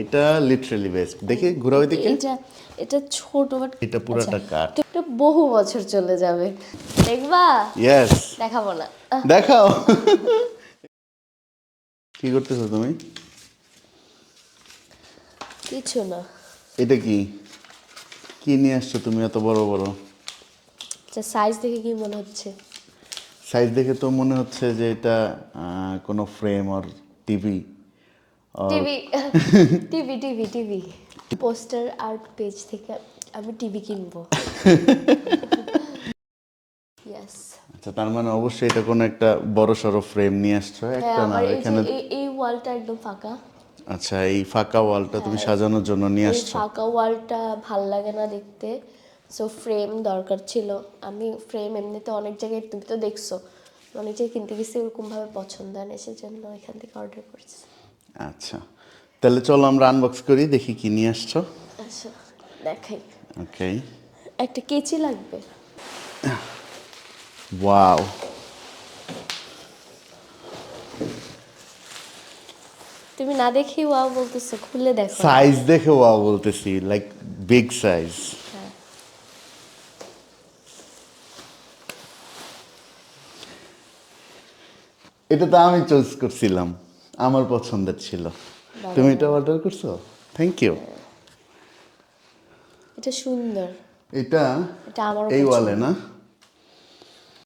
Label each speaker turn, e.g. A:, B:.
A: এটা literally best. দেখি ঘোরাও দিকে।
B: এটা ছোট বাট
A: এটা পুরাটা কাট।
B: এটা বহু বছর চলে যাবে। দেখবা?
A: ইয়েস।
B: দেখাবো না।
A: দেখাও। কি করতেছো তুমি?
B: কিছু না।
A: এটা কি কি নিয়ে আসছো তুমি এত বড় বড়?
B: আচ্ছা, সাইজ দেখে কি মনে হচ্ছে?
A: সাইজ দেখে তো মনে হচ্ছে যে এটা কোনো ফ্রেম আর TV.
B: TV TV TV TV poster art page থেকে আমি টিভি কিনবো। ইয়েস।
A: আচ্ছা, তার মানে অবশ্যই এটা কোনো একটা বড় সড়ো ফ্রেম নিয়ে আসছো,
B: হ্যাঁ,
A: একটা না
B: আমার এই যে
A: এখানে।
B: এই ওয়ালটা একদম ফাঁকা।
A: আচ্ছা, এই ফাঁকা ওয়ালটা তুমি সাজানোর জন্য নিয়ে
B: এই
A: আসছো।
B: ফাঁকা ওয়ালটা ভাল লাগে না দেখতে, সো ফ্রেম দরকার ছিল। আমি ফ্রেম এমনিতে অনেক জায়গায়, তুমি তো দেখছো অনেক জায়গায় কিনতে গেছি, ওরকমভাবে পছন্দ হয় না, সেজন্য এখান থেকে অর্ডার করছি।
A: আচ্ছা, তাহলে চলো আমরা আনবক্স করি, দেখি কি নিয়ে আসছো।
B: আচ্ছা, দেখাই।
A: ওকে।
B: একটা কেচি লাগবে।
A: ওয়াও,
B: তুমি না দেখি ওয়াও বলতেছো, খুলে দেখো।
A: সাইজ দেখে ওয়াও বলতেছি, লাইক বিগ সাইজ।
B: হ্যাঁ,
A: এটা তো আমি চুজ করছিলাম, আমার পছন্দের ছিল। তুমি এটা অর্ডার করছো? Thank you.
B: এটা সুন্দর।
A: এটা
B: এটা আমারও
A: এই
B: পছন্দ।
A: ওয়ালে না?